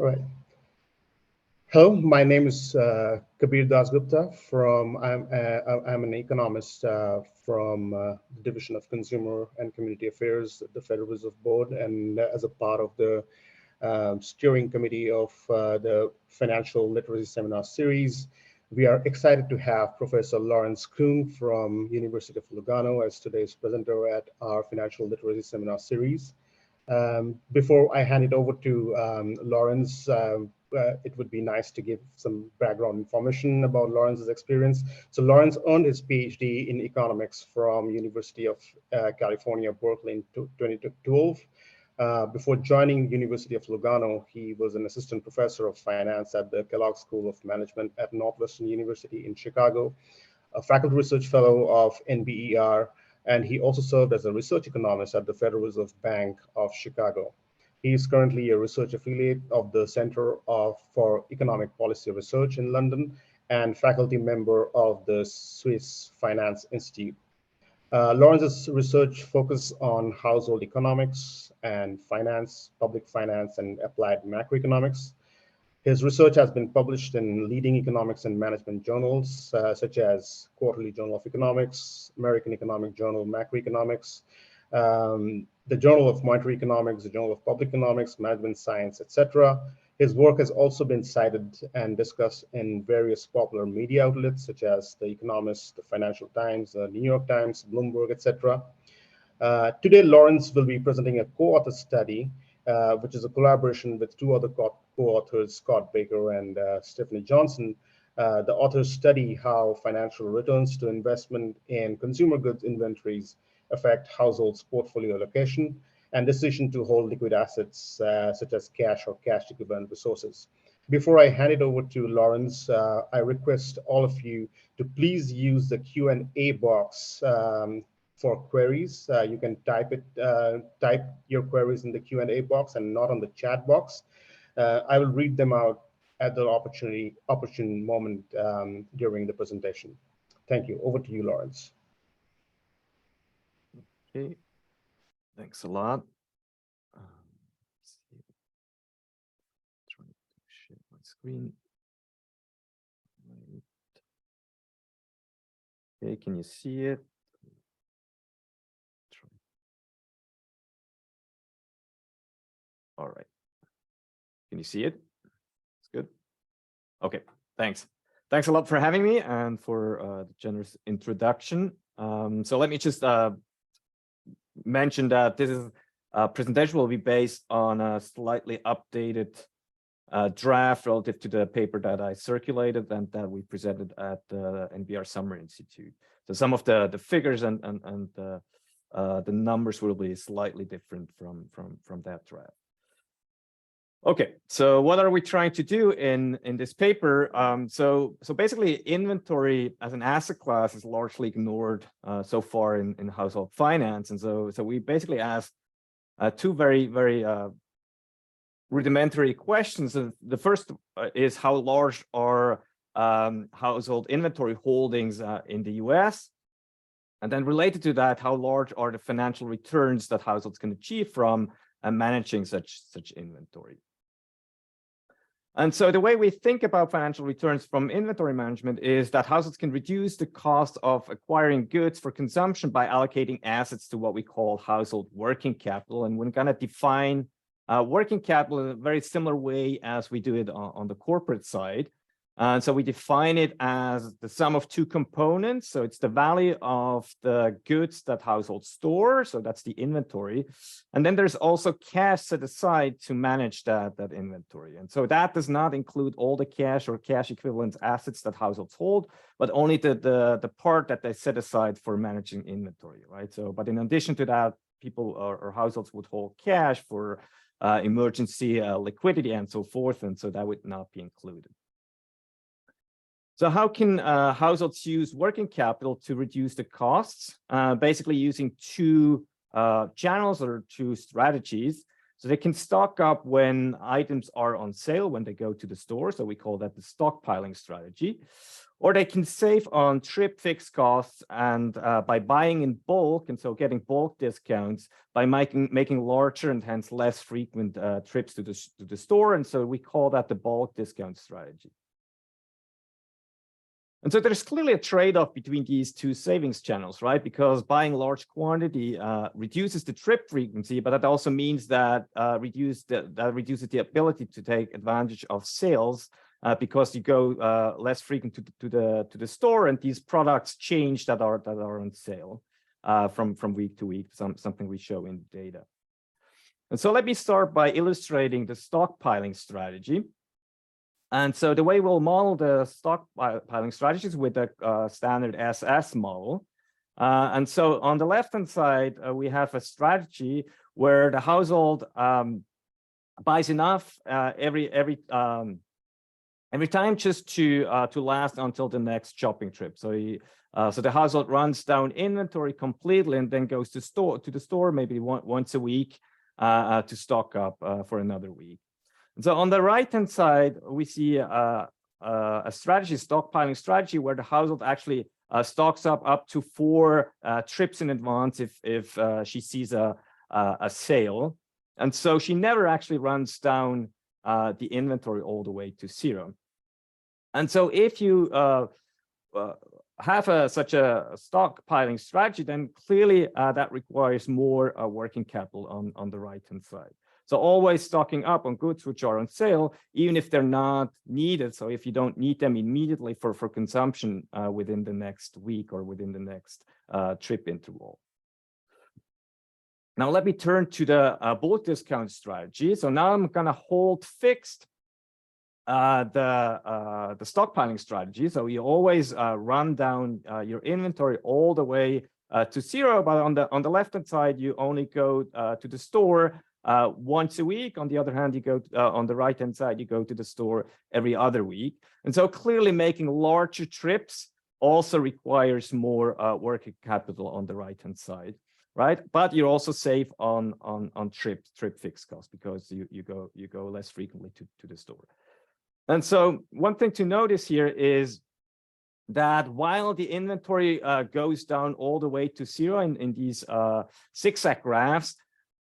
All right. Hello, my name is Kabir Dasgupta I'm an economist from the Division of Consumer and Community Affairs at the Federal Reserve Board, and as a part of the steering committee of the Financial Literacy Seminar Series. We are excited to have Professor Lorenz Küeng from University of Lugano as today's presenter at our Financial Literacy Seminar Series. Before I hand it over to Lorenz, it would be nice to give some background information about Lorenz's experience. So Lorenz earned his PhD in economics from University of California, Berkeley in 2012. Before joining University of Lugano, he was an assistant professor of finance at the Kellogg School of Management at Northwestern University in Chicago, a faculty research fellow of NBER, and he also served as a research economist at the Federal Reserve Bank of Chicago. He is currently a research affiliate of the Center for Economic Policy Research in London and faculty member of the Swiss Finance Institute. Lorenz's research focuses on household economics and finance, public finance, and applied macroeconomics. His research has been published in leading economics and management journals, such as Quarterly Journal of Economics, American Economic Journal, Macroeconomics, the Journal of Monetary Economics, the Journal of Public Economics, Management Science, etc. His work has also been cited and discussed in various popular media outlets, such as The Economist, the Financial Times, the New York Times, Bloomberg, etc. Today, Lorenz will be presenting a co-author study, which is a collaboration with two other co-authors, Scott Baker and Stephanie Johnson. The authors study how financial returns to investment in consumer goods inventories affect households' portfolio allocation and decision to hold liquid assets such as cash or cash equivalent resources. Before I hand it over to Lorenz, I request all of you to please use the Q&A box for queries. You can type your queries in the Q&A box and not on the chat box. I will read them out at the opportune moment during the presentation. Thank you. Over to you, Lorenz. Okay, thanks a lot. Trying to share my screen. Okay, can you see it? All right. Can you see it? It's good. Okay, thanks. Thanks a lot for having me and for the generous introduction. So let me just mention that this presentation will be based on a slightly updated draft relative to the paper that I circulated and that we presented at the NBR Summer Institute. So some of the figures and the numbers will be slightly different from that draft. Okay, so what are we trying to do in this paper? So basically, inventory as an asset class is largely ignored so far in household finance, and so we basically asked two very rudimentary questions. The first is how large are household inventory holdings in the U.S., and then related to that, how large are the financial returns that households can achieve from managing such inventory. And so the way we think about financial returns from inventory management is that households can reduce the cost of acquiring goods for consumption by allocating assets to what we call household working capital. And we're going to define working capital in a very similar way as we do it on the corporate side. And so we define it as the sum of two components. So it's the value of the goods that households store. So that's the inventory. And then there's also cash set aside to manage that inventory. And so that does not include all the cash or cash equivalent assets that households hold, but only the part that they set aside for managing inventory, right? So, but in addition to that, people or households would hold cash for emergency liquidity and so forth. And so that would not be included. So how can households use working capital to reduce the costs? Basically using two channels or two strategies. So they can stock up when items are on sale, when they go to the store. So we call that the stockpiling strategy. Or they can save on trip fixed costs and by buying in bulk, and so getting bulk discounts by making larger and hence less frequent trips to the store. And so we call that the bulk discount strategy. And so there's clearly a trade-off between these two savings channels, right? Because buying large quantity reduces the trip frequency, but that also means that reduces the ability to take advantage of sales because you go less frequent to the store, and these products change that are on sale from week to week. Something we show in the data. And so let me start by illustrating the stockpiling strategy. And so the way we'll model the stockpiling strategies with a standard SS model. And so on the left-hand side, we have a strategy where the household buys enough every time just to last until the next shopping trip. So so the household runs down inventory completely and then goes to the store maybe once a week to stock up for another week. So on the right-hand side, we see a strategy, stockpiling strategy, where the household actually stocks up to 4 trips in advance if she sees a sale. And so she never actually runs down the inventory all the way to 0. And so if you have such a stockpiling strategy, then clearly that requires more working capital on the right-hand side. So always stocking up on goods which are on sale, even if they're not needed. So if you don't need them immediately for consumption within the next week or within the next trip interval. Now let me turn to the bulk discount strategy. So now I'm going to hold fixed the stockpiling strategy. So you always run down your inventory all the way to 0, but on the left-hand side, you only go to the store once a week. On the other hand, you go on the right-hand side, you go to the store every other week. And so clearly making larger trips also requires more working capital on the right-hand side, right? But you also save on trip fixed costs because you go less frequently to the store. And so one thing to notice here is that while the inventory goes down all the way to 0 in these zigzag graphs,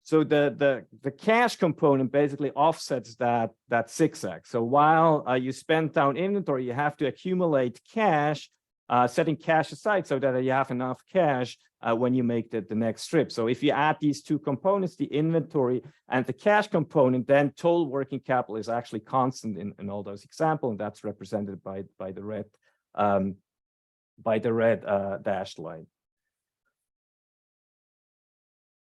so the cash component basically offsets that zigzag. So while you spend down inventory, you have to accumulate cash, setting cash aside so that you have enough cash when you make the next trip. So if you add these two components, the inventory and the cash component, then total working capital is actually constant in all those examples, and that's represented by the red dashed line.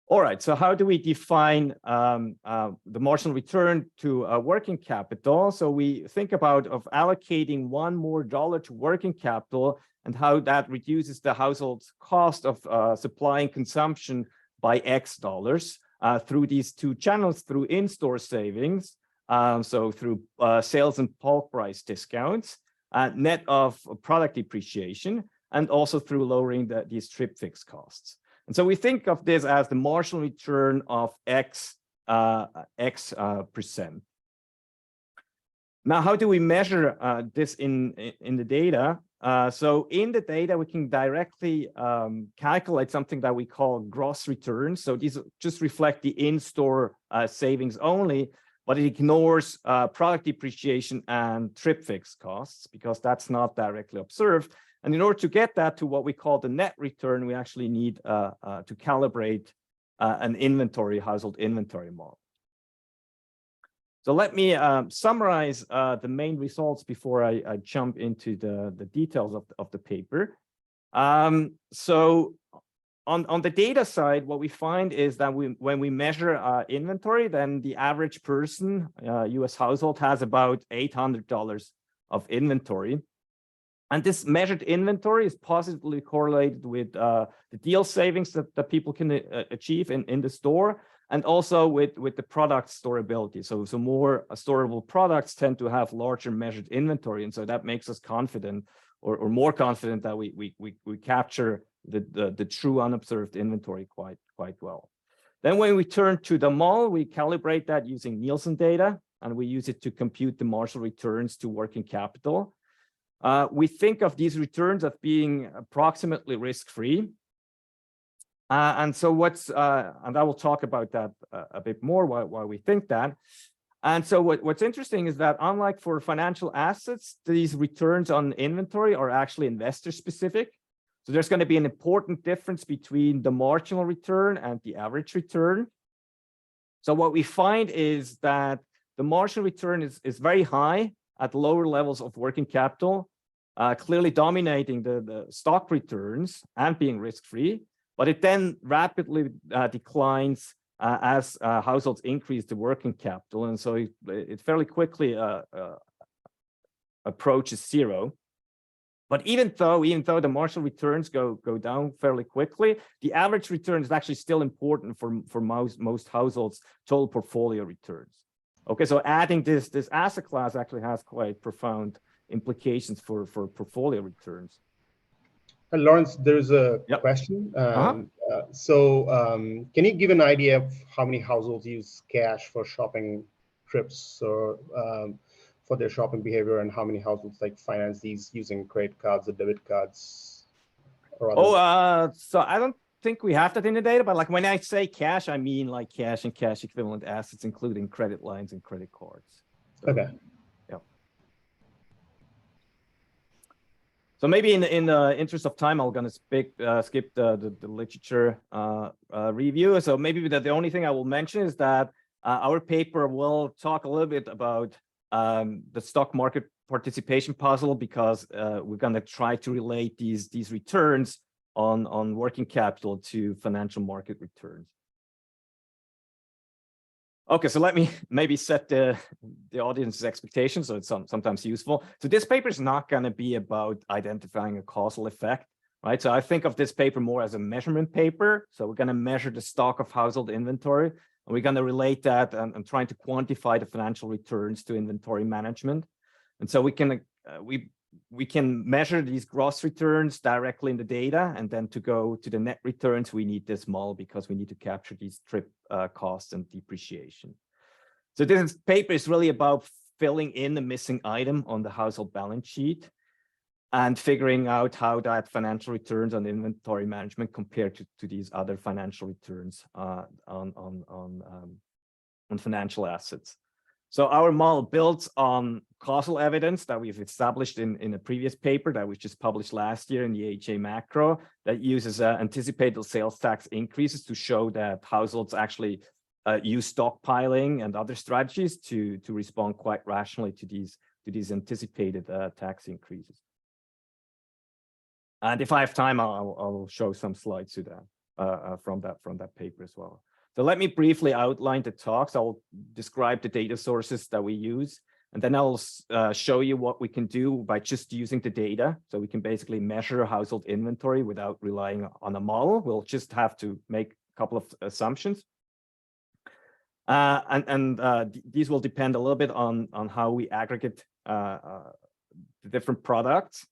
All right, so how do we define the marginal return to working capital? So we think about allocating $1 more to working capital and how that reduces the household's cost of supplying consumption by X dollars through these two channels, through in-store savings, so through sales and bulk price discounts, net of product depreciation, and also through lowering these trip fixed costs. And so we think of this as the marginal return of X percent. Now, how do we measure this in the data? So in the data, we can directly calculate something that we call gross returns. So these just reflect the in-store savings only, but it ignores product depreciation and trip fixed costs because that's not directly observed. And in order to get that to what we call the net return, we actually need to calibrate an household inventory model. So let me summarize the main results before I jump into the details of the paper. So on the data side, what we find is that when we measure inventory, then the average person, US household, has about $800 of inventory. And this measured inventory is positively correlated with the deal savings that people can achieve in the store, and also with the product storability. So more storable products tend to have larger measured inventory, and so that makes us confident or more confident that we capture the true unobserved inventory quite well. Then when we turn to the model, we calibrate that using Nielsen data, and we use it to compute the marginal returns to working capital. We think of these returns as being approximately risk-free. And so and I will talk about that a bit more why we think that. And so what's interesting is that unlike for financial assets, these returns on inventory are actually investor specific. So there's going to be an important difference between the marginal return and the average return. So what we find is that the marginal return is very high at lower levels of working capital, clearly dominating the stock returns and being risk-free, but it then rapidly declines as households increase the working capital. And so it fairly quickly approaches zero. But even though the marginal returns go down fairly quickly, the average return is actually still important for most households' total portfolio returns. Okay, so adding this asset class actually has quite profound implications for portfolio returns. Lorenz, there's a question. Can you give an idea of how many households use cash for shopping trips or for their shopping behavior, and how many households finance these using credit cards or debit cards? Or so I don't think we have that in the data, but when I say cash, I mean cash and cash equivalent assets, including credit lines and credit cards. So, okay. Yeah. So maybe in the interest of time, I'm going to skip the literature review. So maybe the only thing I will mention is that our paper will talk a little bit about the stock market participation puzzle, because we're going to try to relate these returns on working capital to financial market returns. Okay, so let me maybe set the audience's expectations, so it's sometimes useful. So this paper is not going to be about identifying a causal effect, right? So I think of this paper more as a measurement paper. So we're going to measure the stock of household inventory, and we're going to relate that and trying to quantify the financial returns to inventory management. And so we can measure these gross returns directly in the data, and then to go to the net returns, we need this model because we need to capture these trip costs and depreciation. So this paper is really about filling in the missing item on the household balance sheet and figuring out how that financial returns on inventory management compare to these other financial returns on financial assets. So our model builds on causal evidence that we've established in a previous paper that was just published last year in the AHA Macro, that uses anticipated sales tax increases to show that households actually use stockpiling and other strategies to respond quite rationally to these anticipated tax increases. And if I have time, I'll show some slides to that from that paper as well. So let me briefly outline the talks. I'll describe the data sources that we use, and then I'll show you what we can do by just using the data. So we can basically measure household inventory without relying on a model. We'll just have to make a couple of assumptions. These will depend a little bit on how we aggregate the different products.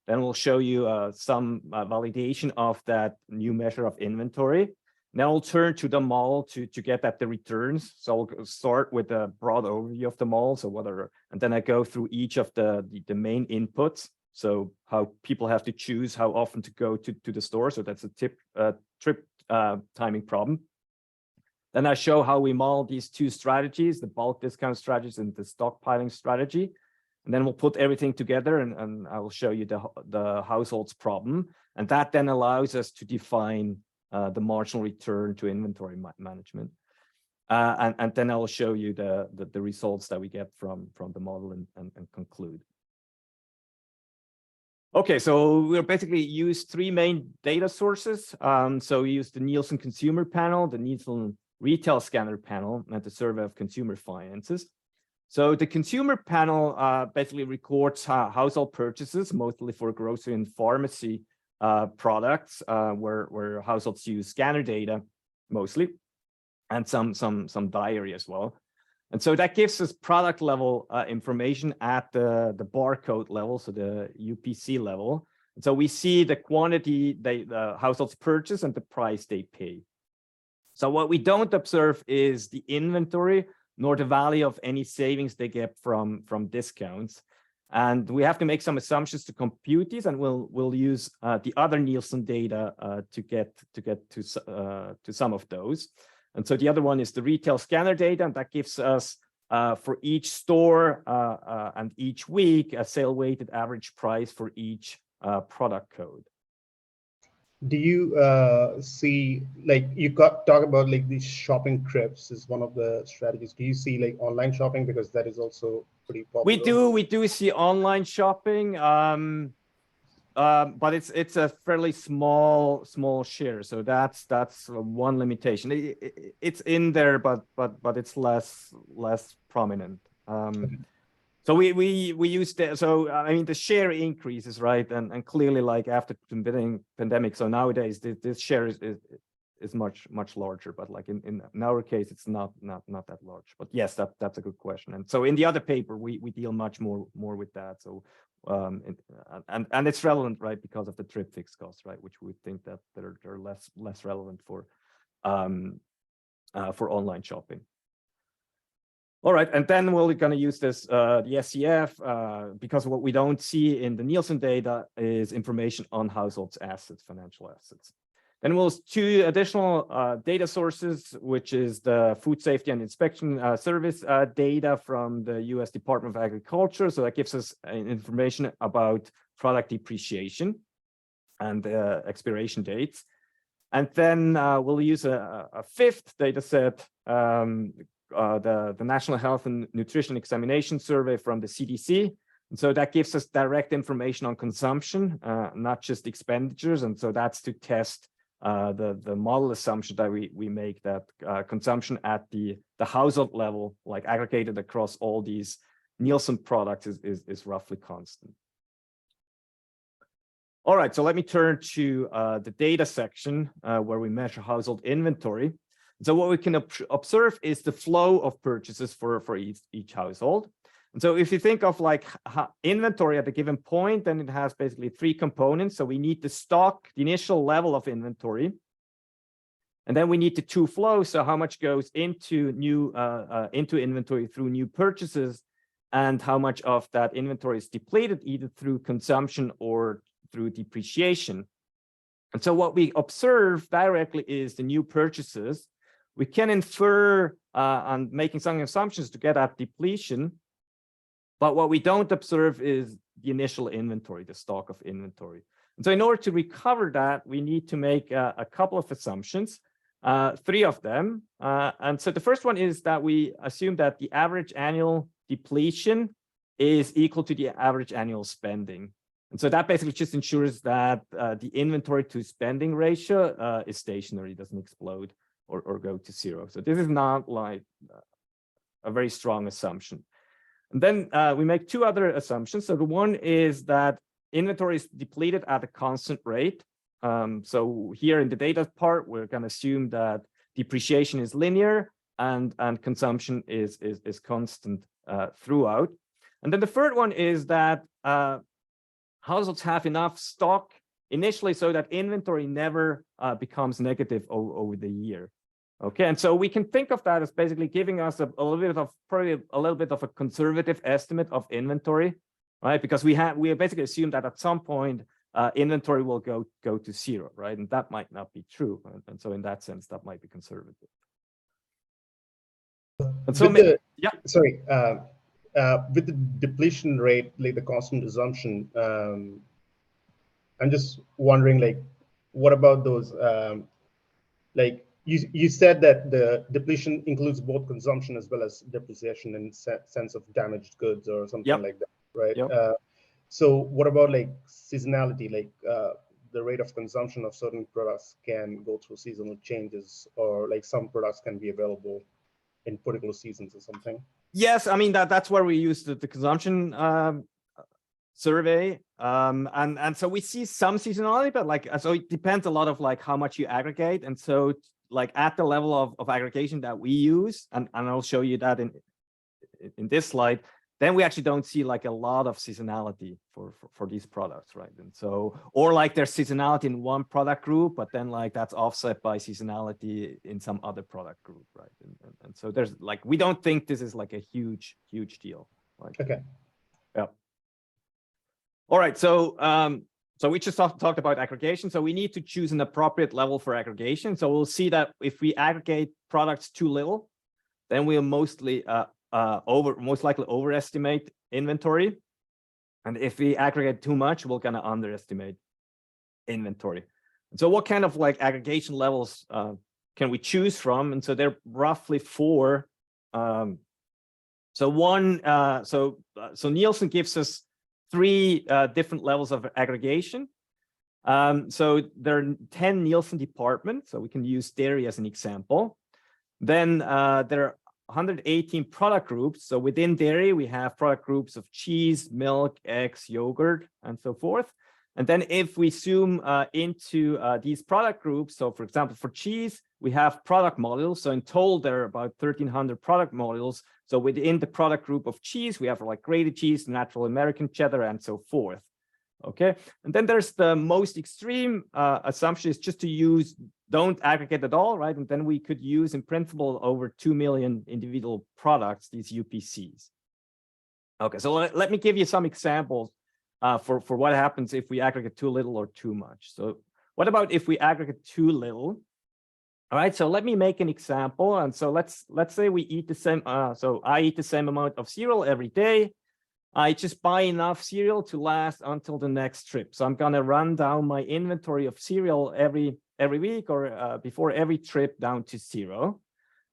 Then we'll show you some validation of that new measure of inventory. Now I'll turn to the model to get at the returns. So I'll start with a broad overview of the model. So and then I go through each of the main inputs. So how people have to choose how often to go to the store. So that's a trip timing problem. Then I show how we model these two strategies, the bulk discount strategies and the stockpiling strategy. And then we'll put everything together, and I will show you the households problem. And that then allows us to define the marginal return to inventory management. And then I'll show you the results that we get from the model and conclude. Okay, so we'll basically use three main data sources. So we use the Nielsen Consumer Panel, the Nielsen Retail Scanner Panel, and the Survey of Consumer Finances. So the Consumer Panel basically records household purchases, mostly for grocery and pharmacy products, where households use scanner data mostly, and some diary as well. And so that gives us product level information at the barcode level, so the UPC level. And so we see the quantity the households purchase and the price they pay. So what we don't observe is the inventory nor the value of any savings they get from discounts. And we have to make some assumptions to compute these, and we'll use the other Nielsen data to get to some of those. And so the other one is the retail scanner data, and that gives us for each store and each week a sale weighted average price for each product code. Do you see, like, you talk about like these shopping trips is one of the strategies. Do you see like online shopping, because that is also pretty popular? We do see online shopping, but it's a fairly small share. So that's one limitation. It's in there, but it's less prominent. Okay. So we use the, so I mean the share increases, right, and clearly like after pandemic. So nowadays this share is much larger, but like in our case it's not that large. But yes, that's a good question. And so in the other paper we deal much more with that. So and it's relevant, right, because of the trip fixed costs, right, which we think that they're less relevant for online shopping. All right, and then we're going to use this the SCF because what we don't see in the Nielsen data is information on households' assets, financial assets. Then we'll use two additional data sources, which is the Food Safety and Inspection Service data from the U.S. Department of Agriculture. So that gives us information about product depreciation and expiration dates. And then we'll use a fifth data set, the National Health and Nutrition Examination Survey from the CDC. And so that gives us direct information on consumption, not just expenditures. And so that's to test the model assumption that we make, that consumption at the household level, like aggregated across all these Nielsen products, is roughly constant. All right, so let me turn to the data section where we measure household inventory. So what we can observe is the flow of purchases for each household. And so if you think of like inventory at a given point, then it has basically three components. So we need the stock, the initial level of inventory. And then we need the two flows. So how much goes into into inventory through new purchases, and how much of that inventory is depleted either through consumption or through depreciation. And so what we observe directly is the new purchases. We can infer on making some assumptions to get at depletion, but what we don't observe is the initial inventory, the stock of inventory. And so in order to recover that, we need to make a couple of assumptions, three of them. And so the first one is that we assume that the average annual depletion is equal to the average annual spending. And so that basically just ensures that the inventory to spending ratio is stationary, doesn't explode or go to zero. So this is not like a very strong assumption. And then we make two other assumptions. So the one is that inventory is depleted at a constant rate. So here in the data part, we're going to assume that depreciation is linear and consumption is constant throughout. And then the third one is that households have enough stock initially so that inventory never becomes negative over the year. Okay, and so we can think of that as basically giving us probably a little bit of a conservative estimate of inventory, right? Because we basically assume that at some point inventory will go to zero, right? And that might not be true, and so in that sense, that might be conservative. And so yeah, sorry, with the depletion rate, like the constant assumption, I'm just wondering, like, what about those, like, you said that the depletion includes both consumption as well as depreciation in sense of damaged goods or something like that, right? So what about like seasonality, like the rate of consumption of certain products can go through seasonal changes, or like some products can be available in particular seasons or something? Yes, I mean that's where we use the consumption survey, and so we see some seasonality, but like so it depends a lot of like how much you aggregate, and so like at the level of aggregation that we use, and I'll show you that in this slide. then we actually don't see like a lot of seasonality for these products, right? And so, or like there's seasonality in one product group, but then like that's offset by seasonality in some other product group, right? And so there's like, we don't think this is like a huge deal. Right? Okay. Yeah. All right. So, so we just talked about aggregation. So we need to choose an appropriate level for aggregation. So we'll see that if we aggregate products too little, then we'll most likely overestimate inventory. And if we aggregate too much, we're going to underestimate inventory. And so what kind of like aggregation levels can we choose from? And so they're roughly 4. So Nielsen gives us 3 different levels of aggregation. So there are 10 Nielsen departments. So we can use dairy as an example. Then there are 118 product groups. So within dairy, we have product groups of cheese, milk, eggs, yogurt, and so forth. And then if we zoom into these product groups, so for example, for cheese, we have product modules. So in total, there are about 1,300 product modules. So within the product group of cheese, we have like grated cheese, natural American cheddar, and so forth. Okay. And then there's the most extreme assumption is just to use, don't aggregate at all, right? And then we could use in principle over 2 million individual products, these UPCs. Okay, so let me give you some examples for what happens if we aggregate too little or too much. So what about if we aggregate too little? All right, so let me make an example. And so let's say we eat the same, so I eat the same amount of cereal every day. I just buy enough cereal to last until the next trip. So I'm gonna run down my inventory of cereal every week or before every trip down to 0.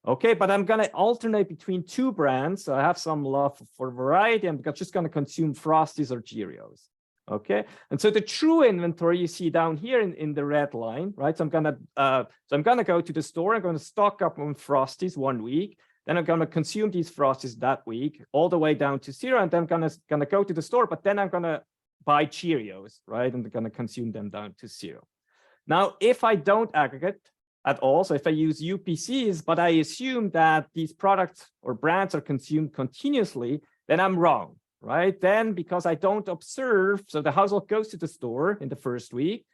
Okay, but I'm gonna alternate between 2 brands. So I have some love for variety. I'm just gonna consume Frosties or Cheerios. Okay, and so the true inventory you see down here in the red line, right? So I'm gonna go to the store. I'm gonna stock up on Frosties 1 week. Then I'm gonna consume these Frosties that week, all the way down to 0. And then I'm gonna go to the store, but then I'm gonna buy Cheerios, right? And I'm gonna consume them down to 0. Now, if I don't aggregate at all, so if I use UPCs, but I assume that these products or brands are consumed continuously, then I'm wrong, right? Then because I don't observe, so the household goes to the store in the first week,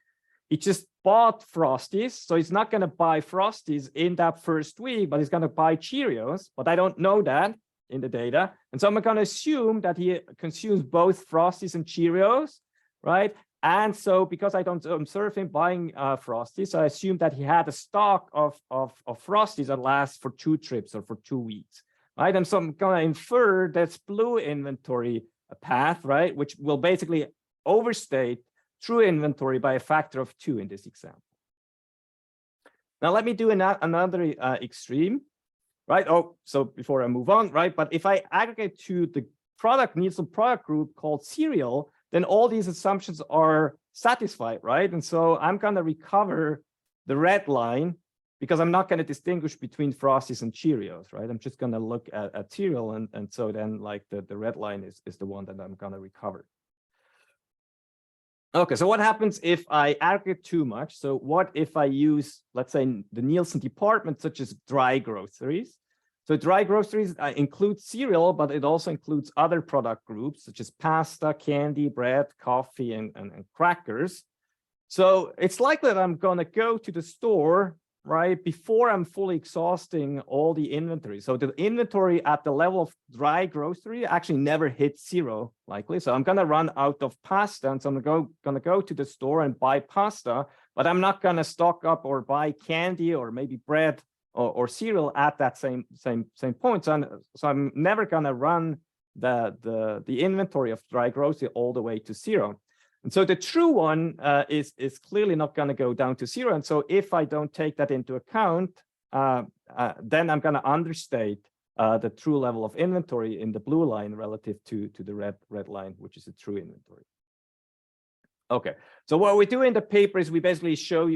he just bought Frosties, so he's not going to buy Frosties in that first week, but he's going to buy Cheerios, but I don't know that in the data. And so I'm going to assume that he consumes both Frosties and Cheerios, right? And so because I don't observe him buying Frosties, I assume that he had a stock of Frosties that lasts for 2 trips or for 2 weeks, right? And so I'm going to infer that's blue inventory path, right? Which will basically overstate true inventory by a factor of 2 in this example. Now let me do another extreme, right? Oh, so before I move on, right? But if I aggregate to the Nielsen product group called cereal, then all these assumptions are satisfied, right? And so I'm going to recover the red line because I'm not going to distinguish between Frosties and Cheerios, right? I'm just going to look at cereal, and so then like the red line is the one that I'm going to recover. Okay, so what happens if I aggregate too much? So what if I use, let's say, the Nielsen department, such as dry groceries? So dry groceries include cereal, but it also includes other product groups, such as pasta, candy, bread, coffee, and crackers. So it's likely that I'm going to go to the store, right, before I'm fully exhausting all the inventory. So the inventory at the level of dry grocery actually never hits 0, likely. So I'm going to run out of pasta, and so I'm going to go to the store and buy pasta, but I'm not going to stock up or buy candy or maybe bread or cereal at that same point. So I'm never going to run the inventory of dry grocery all the way to 0. And so the true one is clearly not going to go down to 0. And so if I don't take that into account, then I'm going to understate the true level of inventory in the blue line relative to the red line, which is the true inventory. Okay, so what we do in the paper is we basically show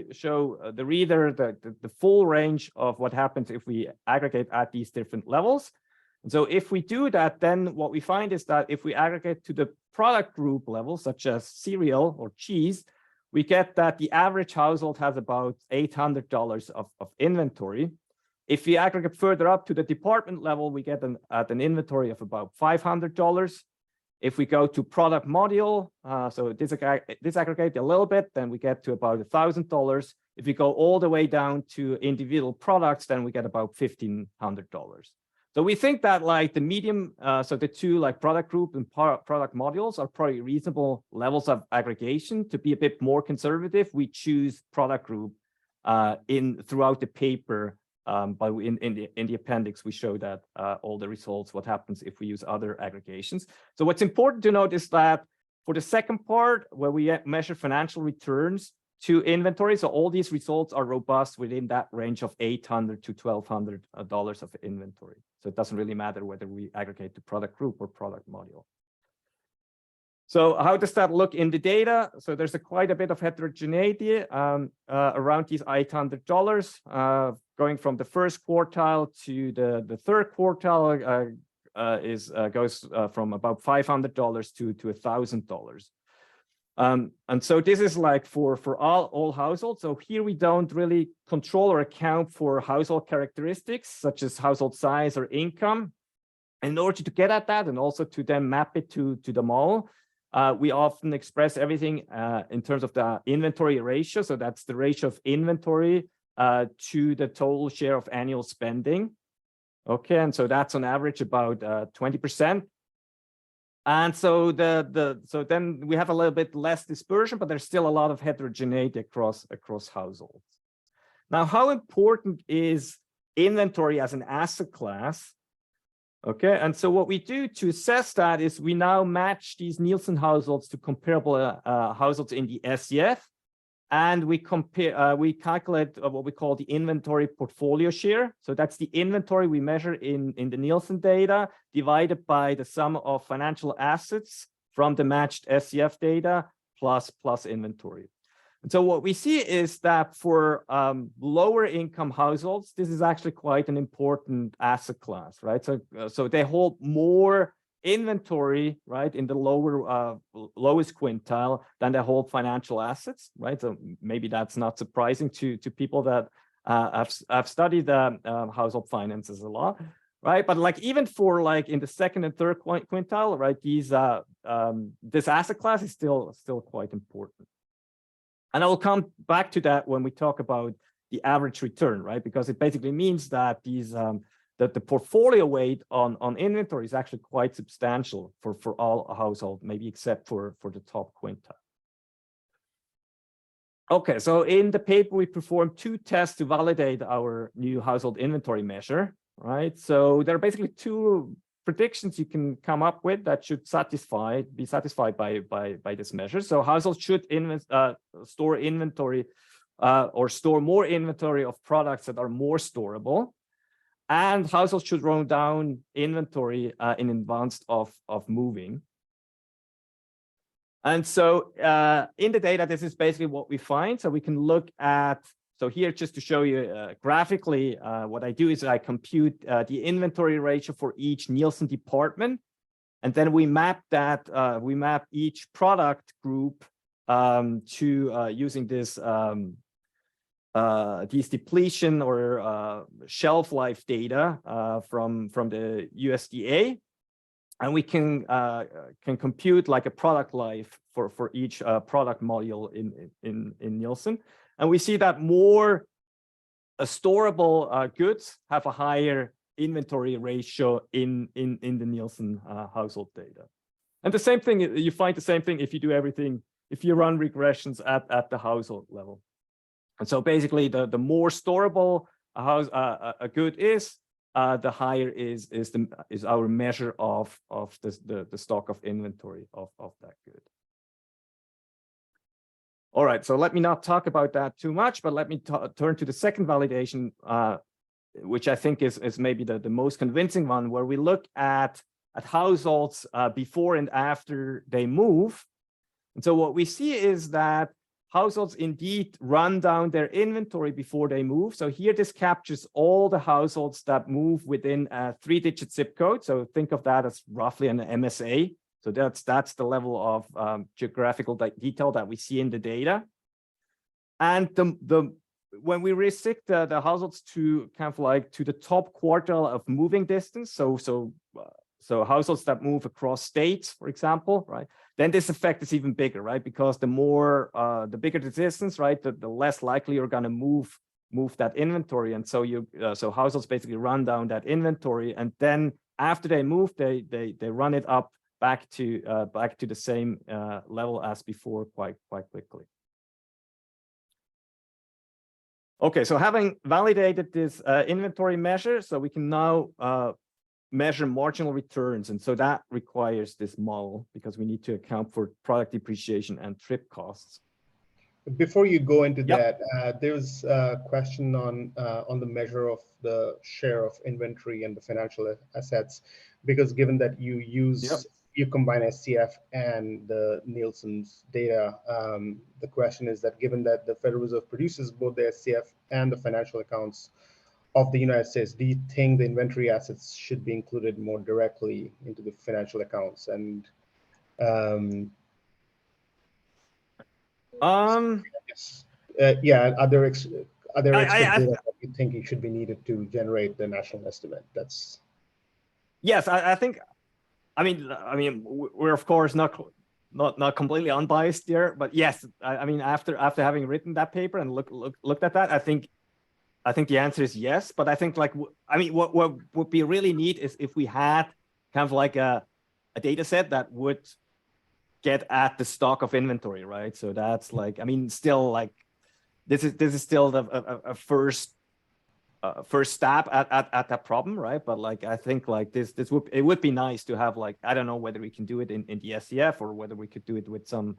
the reader the full range of what happens if we aggregate at these different levels. And so if we do that, then what we find is that if we aggregate to the product group level, such as cereal or cheese, we get that the average household has about $800 of inventory. If we aggregate further up to the department level, we get at an inventory of about $500. If we go to product module, so disaggregate a little bit, then we get to about $1,000. If we go all the way down to individual products, then we get about $1,500. So we think that like the medium, so the two like product group and product modules are probably reasonable levels of aggregation. To be a bit more conservative, we choose product group throughout the paper. But in the appendix, we show that all the results, what happens if we use other aggregations. So what's important to note is that for the second part, where we measure financial returns to inventory, so all these results are robust within that range of $800 to $1,200 of inventory. So it doesn't really matter whether we aggregate to product group or product module. So how does that look in the data? So there's quite a bit of heterogeneity around these $800. Going from the first quartile to the third quartile goes from about $500 to $1,000. And so this is like for all households. So here we don't really control or account for household characteristics such as household size or income. In order to get at that and also to then map it to the model, we often express everything in terms of the inventory ratio. So that's the ratio of inventory to the total share of annual spending. Okay, and so that's on average about 20%. And so so then we have a little bit less dispersion, but there's still a lot of heterogeneity across households. Now, how important is inventory as an asset class? Okay, and so what we do to assess that is we now match these Nielsen households to comparable households in the SEF, and we calculate what we call the inventory portfolio share. So that's the inventory we measure in the Nielsen data divided by the sum of financial assets from the matched SEF data plus inventory. And so what we see is that for lower income households, this is actually quite an important asset class, right? So they hold more inventory, right, in the lowest quintile than they hold financial assets, right? So maybe that's not surprising to people that have studied household finances a lot, right? But like even for like in the second and third quintile, right, this asset class is still quite important. And I will come back to that when we talk about the average return, right? Because it basically means that that the portfolio weight on inventory is actually quite substantial for all households, maybe except for the top quintile. Okay, so in the paper, we performed 2 tests to validate our new household inventory measure, right? So there are basically 2 predictions you can come up with that should be satisfied by this measure. So households should store inventory or store more inventory of products that are more storable, and households should run down inventory in advance of moving. And so in the data, this is basically what we find. So we can look at, so here just to show you graphically, what I do is I compute the inventory ratio for each Nielsen department. And then we map that, we map each product group to using this these depletion or shelf life data from the USDA. And we can compute like a product life for each product module in Nielsen. And we see that more storable goods have a higher inventory ratio in the Nielsen household data. And the same thing, you find the same thing if you do everything, if you run regressions at the household level. And so basically the more storable a good is, the higher is our measure of the stock of inventory of that good. All right, so let me not talk about that too much, but let me turn to the second validation, which I think is maybe the most convincing one, where we look at households before and after they move. And so what we see is that households indeed run down their inventory before they move. So here this captures all the households that move within a 3-digit zip code. So think of that as roughly an MSA. So that's the level of geographical detail that we see in the data. And the when we restrict the households to kind of like to the top quartile of moving distance, so households that move across states, for example, right? Then this effect is even bigger, right? Because the bigger the distance, right, the less likely you're going to move that inventory, and so so households basically run down that inventory, and then after they move, they run it up back to the same level as before quite quickly. Okay, so having validated this inventory measure, so we can now measure marginal returns, and so that requires this model because we need to account for product depreciation and trip costs. Before you go into that, there's a question on the measure of the share of inventory and the financial assets, because given that you use you combine SCF and the Nielsen's data, the question is that given that the Federal Reserve produces both the SCF and the financial accounts of the United States, do you think the inventory assets should be included more directly into the financial accounts? And yeah, are there extra data that you think should be needed to generate the national estimate? That's yes, I think. I mean, we're of course not completely unbiased here, but yes, I mean, after having written that paper and looked at that, I think the answer is yes. But I think what would be really neat is if we had kind of like a data set that would get at the stock of inventory, right? So that's like, I mean, still like this is still a first stab at that problem, right? But like I think like it would be nice to have, like, I don't know whether we can do it in the SCF or whether we could do it with some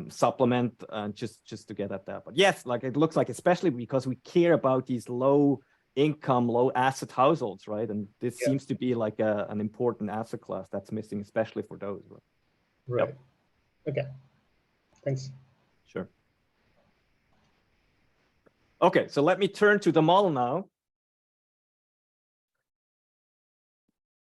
supplement just to get at that. But yes, like it looks like, especially because we care about these low income, low asset households, right? And this seems to be like an important asset class that's missing, especially for those. Right. Okay. Thanks. Sure. Okay, so let me turn to the model now.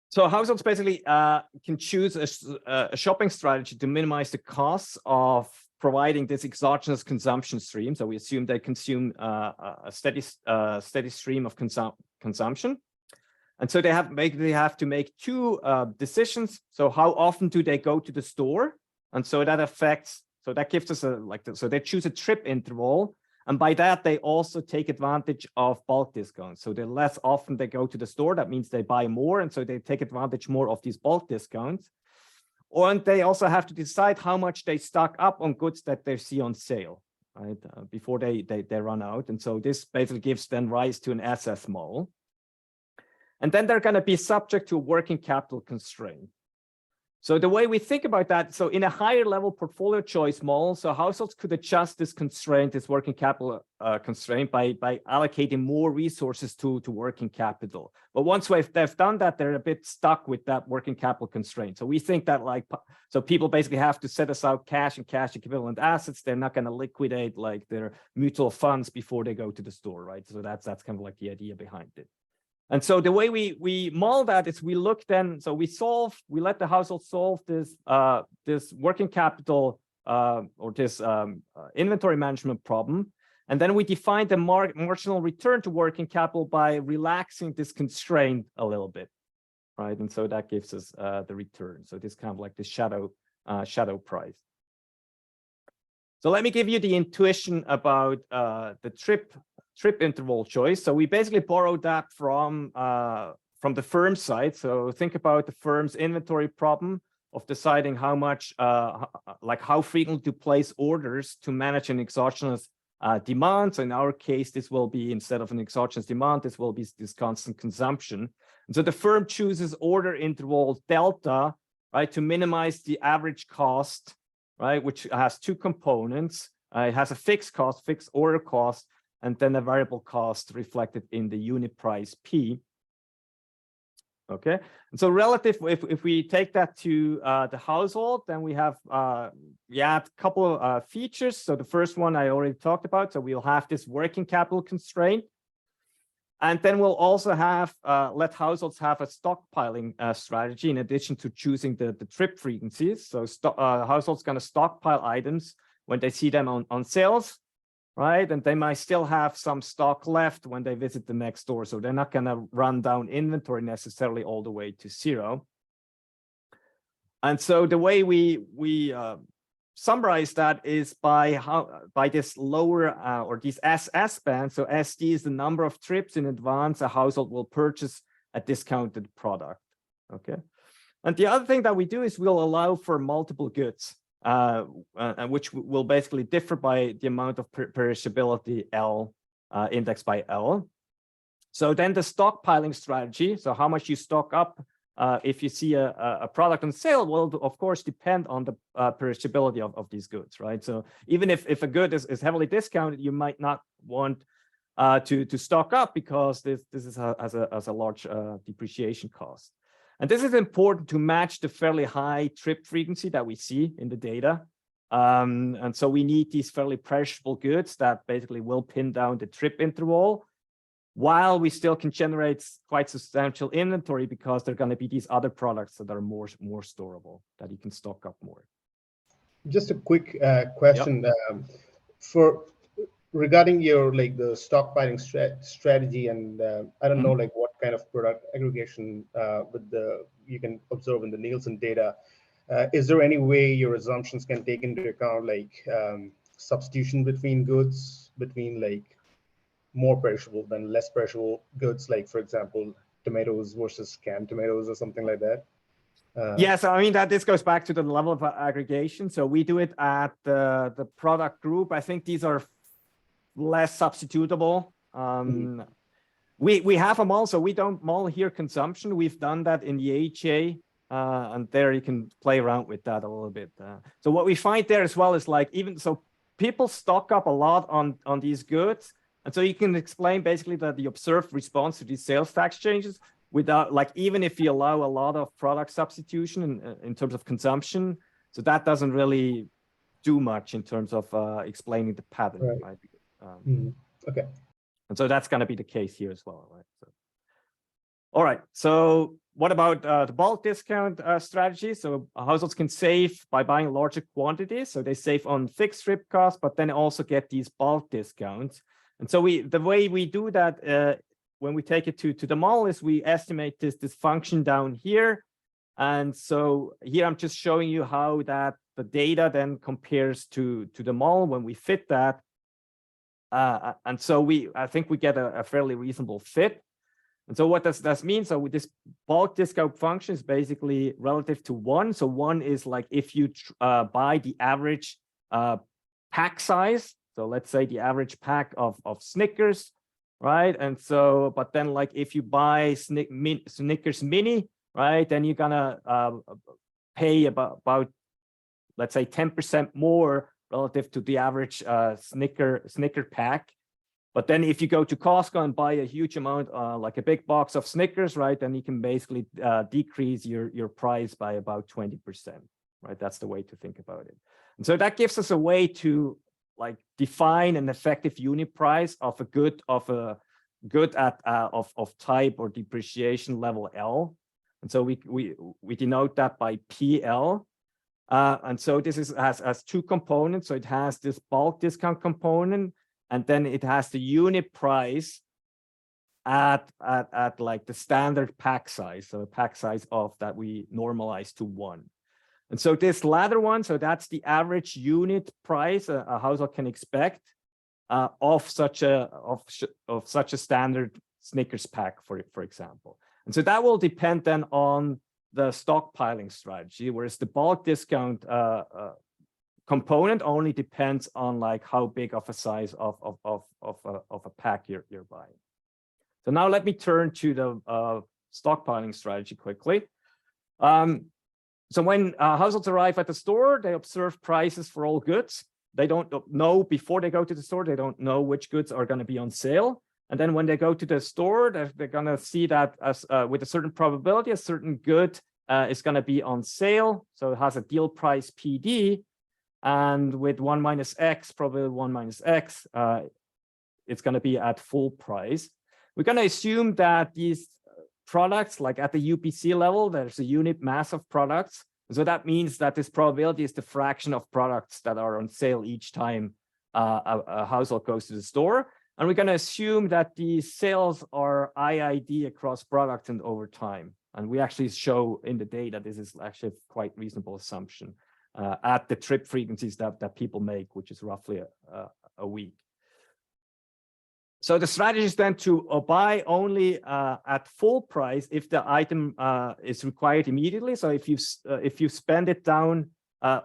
So households basically can choose a shopping strategy to minimize the costs of providing this exogenous consumption stream. So we assume they consume a steady stream of consumption. And so they have to make two decisions. So how often do they go to the store? And so that affects, so that gives us so they choose a trip interval. And by that, they also take advantage of bulk discounts. So the less often they go to the store, that means they buy more. And so they take advantage more of these bulk discounts. And they also have to decide how much they stock up on goods that they see on sale, right? Before they run out. And so this basically gives then rise to an SS model. And then they're going to be subject to a working capital constraint. So the way we think about that, so in a higher level portfolio choice model, so households could adjust this constraint, this working capital constraint by allocating more resources to working capital. But once they've done that, they're a bit stuck with that working capital constraint. So we think that so people basically have to set aside cash and cash equivalent assets. They're not going to liquidate like their mutual funds before they go to the store, right? So that's kind of like the idea behind it. And so the way we model that is we look then, so we let the household solve this this working capital or this inventory management problem. And then we define the marginal return to working capital by relaxing this constraint a little bit, right? And so that gives us the return. So this kind of like the shadow price. So let me give you the intuition about the trip interval choice. So we basically borrowed that from the firm side. So think about the firm's inventory problem of deciding how much, like how frequently to place orders to manage an exogenous demand. So in our case, this will be, instead of an exogenous demand, this will be this constant consumption. And so the firm chooses order interval delta, right, to minimize the average cost, right, which has two components. It has a fixed cost, fixed order cost, and then a variable cost reflected in the unit price P. Okay, and so relative, if we take that to the household, then we have a couple of features. So the first one I already talked about. So we'll have this working capital constraint. And then we'll also have let households have a stockpiling strategy in addition to choosing the trip frequencies. So households going to stockpile items when they see them on sales. right? And they might still have some stock left when they visit the next store. So they're not going to run down inventory necessarily all the way to zero. And so the way we summarize that is by this lower or these SS bands. So SD is the number of trips in advance a household will purchase a discounted product. Okay. And the other thing that we do is we'll allow for multiple goods, which will basically differ by the amount of perishability L, indexed by L. So then the stockpiling strategy, so how much you stock up if you see a product on sale, will of course depend on the perishability of these goods, right? So even if a good is heavily discounted, you might not want to stock up because this has a large depreciation cost. And this is important to match the fairly high trip frequency that we see in the data. And so we need these fairly perishable goods that basically will pin down the trip interval, while we still can generate quite substantial inventory because there are going to be these other products that are more storable, that you can stock up more. Just a quick question. Yep. Regarding your the stockpiling strategy, and I don't know what kind of product aggregation you can observe in the Nielsen data. Is there any way your assumptions can take into account substitution between goods, between more perishable than less perishable goods, for example, tomatoes versus canned tomatoes or something like that? Yeah, so I mean this goes back to the level of aggregation. So we do it at the product group. I think these are less substitutable. We have them all, so we don't mull here consumption. We've done that in the AHA, and there you can play around with that a little bit. So what we find there as well is even so people stock up a lot on these goods. And so you can explain basically that the observed response to these sales tax changes without even if you allow a lot of product substitution in terms of consumption. So that doesn't really do much in terms of explaining the pattern, right? Okay. And so that's going to be the case here as well, right? So, all right. So what about the bulk discount strategy? So households can save by buying larger quantities. So they save on fixed trip costs, but then also get these bulk discounts. And so the way we do that when we take it to the model is we estimate this function down here. And so here I'm just showing you how the data then compares to the model when we fit that. And so I think we get a fairly reasonable fit. And so what does that mean? So with this bulk discount function is basically relative to 1. So 1 is if you buy the average pack size. So let's say the average pack of Snickers, right? And so, but then if you buy Snickers Mini, right, then you're gonna pay about let's say 10% more relative to the average Snicker pack. But then if you go to Costco and buy a huge amount, like a big box of Snickers, right, then you can basically decrease your price by about 20%, right? That's the way to think about it. And so that gives us a way to define an effective unit price of a good of type or depreciation level L. And so we denote that by PL. And so this has two components. So it has this bulk discount component, and then it has the unit price at the standard pack size. So a pack size of that we normalize to 1. And so this latter one, so that's the average unit price a household can expect of such a standard Snickers pack, for example. And so that will depend then on the stockpiling strategy, whereas the bulk discount component only depends on how big of a size of a pack you're buying. So now let me turn to the stockpiling strategy quickly. So when households arrive at the store, they observe prices for all goods. They don't know before they go to the store, they don't know which goods are going to be on sale. And then when they go to the store, they're going to see that as with a certain probability, a certain good is going to be on sale. So it has a deal price PD. And with 1 minus X, probably 1 minus X, it's going to be at full price. We're going to assume that these products, at the UPC level, there's a unit mass of products. So that means that this probability is the fraction of products that are on sale each time a household goes to the store. And we're going to assume that the sales are IID across products and over time. And we actually show in the data this is actually a quite reasonable assumption at the trip frequencies that people make, which is roughly a week. So the strategy is then to buy only at full price if the item is required immediately. So if you spend it down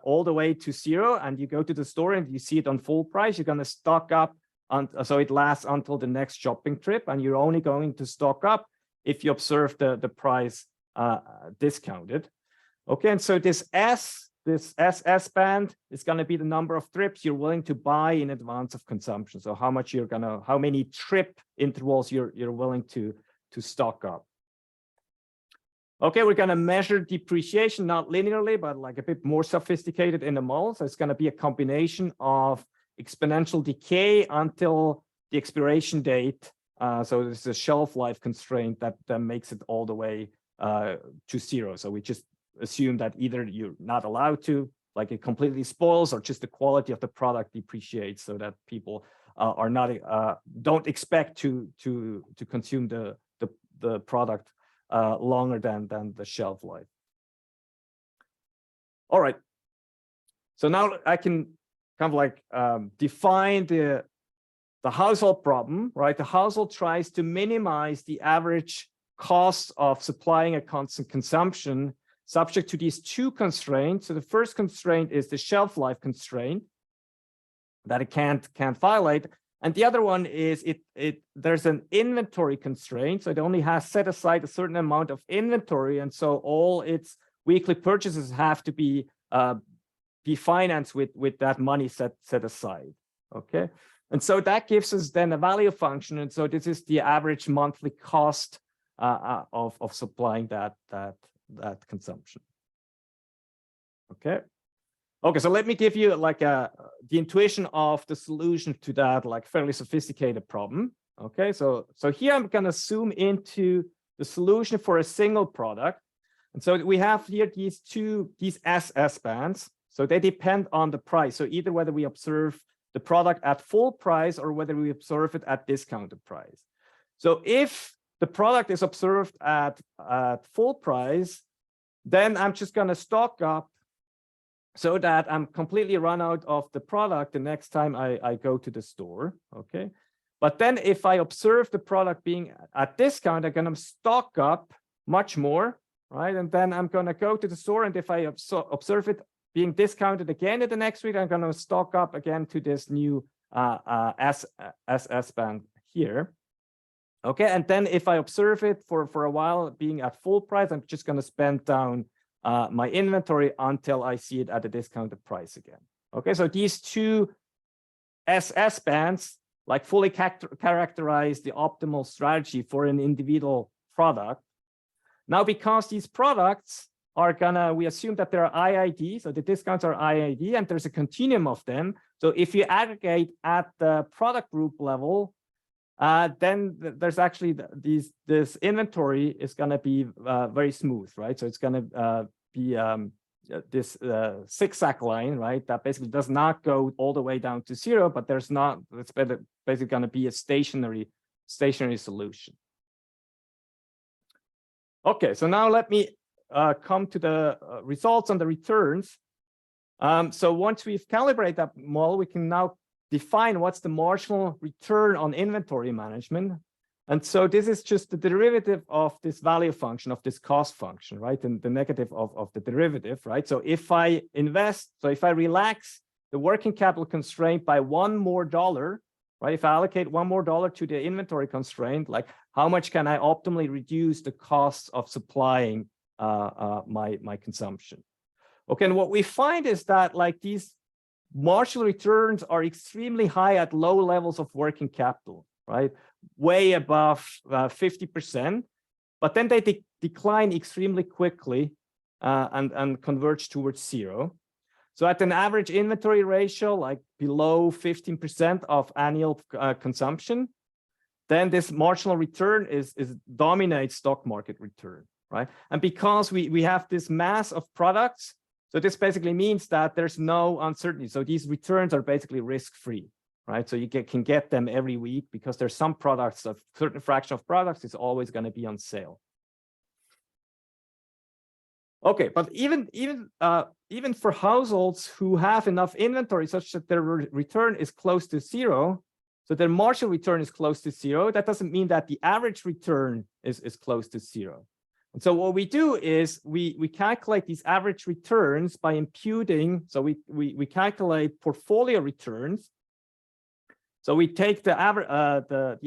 all the way to zero and you go to the store and you see it on full price, you're going to stock up so it lasts until the next shopping trip, and you're only going to stock up if you observe the price discounted. Okay, and so this SS band is going to be the number of trips you're willing to buy in advance of consumption. So how many trip intervals you're willing to stock up. Okay, we're going to measure depreciation not linearly, but like a bit more sophisticated in the model. So it's going to be a combination of exponential decay until the expiration date. So there's a shelf life constraint that makes it all the way to zero. So we just assume that either you're not allowed to, like it completely spoils, or just the quality of the product depreciates, so that people are not don't expect to consume the product longer than the shelf life. All right. So now I can kind of like define the household problem, right? The household tries to minimize the average cost of supplying a constant consumption subject to these two constraints. So the first constraint is the shelf life constraint that it can't violate. And the other one is there's an inventory constraint. So it only has set aside a certain amount of inventory. And so all its weekly purchases have to be financed with that money set aside. Okay. And so that gives us then a value function. And so this is the average monthly cost of supplying that consumption. Okay. Okay, so let me give you like the intuition of the solution to that like fairly sophisticated problem. Okay, so here I'm going to zoom into the solution for a single product. And so we have here these SS bands. So they depend on the price. So either whether we observe the product at full price or whether we observe it at discounted price. So if the product is observed at full price, then I'm just going to stock up so that I'm completely run out of the product the next time I go to the store. Okay. But then if I observe the product being at discount, I'm going to stock up much more, right? And then I'm going to go to the store, and if I observe it being discounted again at the next week, I'm going to stock up again to this new SS band here. Okay, and then if I observe it for a while being at full price, I'm just going to spend down my inventory until I see it at a discounted price again. Okay, so these two SS bands like fully characterize the optimal strategy for an individual product. Now, because these products are we assume that they're IID, so the discounts are IID, and there's a continuum of them. So if you aggregate at the product group level, then there's actually this inventory is going to be very smooth, right? So it's going to be this zigzag line, right? That basically does not go all the way down to zero, but it's basically going to be a stationary solution. Okay, so now let me come to the results on the returns. So once we've calibrated that model, we can now define what's the marginal return on inventory management. And so this is just the derivative of this value function, of this cost function, right? And the negative of the derivative, right? So if I relax the working capital constraint by $1 more, right? If I allocate $1 more to the inventory constraint, like how much can I optimally reduce the costs of supplying my consumption? Okay, and what we find is that like these marginal returns are extremely high at low levels of working capital, right? Way above 50%, but then they decline extremely quickly and converge towards zero. So at an average inventory ratio, like below 15% of annual consumption, then this marginal return dominates stock market return, right? And because we have this mass of products, so this basically means that there's no uncertainty. So these returns are basically risk-free. right? So you can get them every week because there's some products, a certain fraction of products is always going to be on sale. Okay, but even for households who have enough inventory such that their return is close to zero, so their marginal return is close to zero, that doesn't mean that the average return is close to zero. And so what we do is we calculate these average returns by imputing, so we calculate portfolio returns. So we take the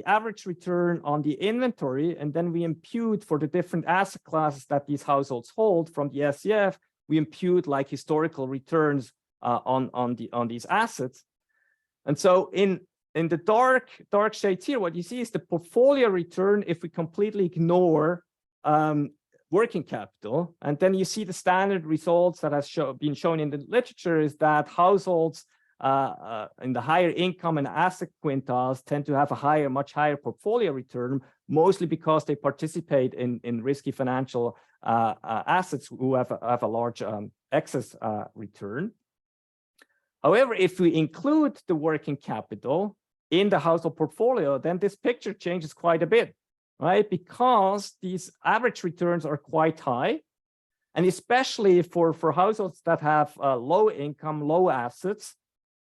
average return on the inventory, and then we impute for the different asset classes that these households hold from the SCF. We impute like historical returns on these assets. And so in the dark shades here, what you see is the portfolio return if we completely ignore working capital. And then you see the standard results that has been shown in the literature is that households in the higher income and asset quintiles tend to have a much higher portfolio return, mostly because they participate in risky financial assets who have a large excess return. However, if we include the working capital in the household portfolio, then this picture changes quite a bit, right? Because these average returns are quite high, and especially for households that have low income, low assets,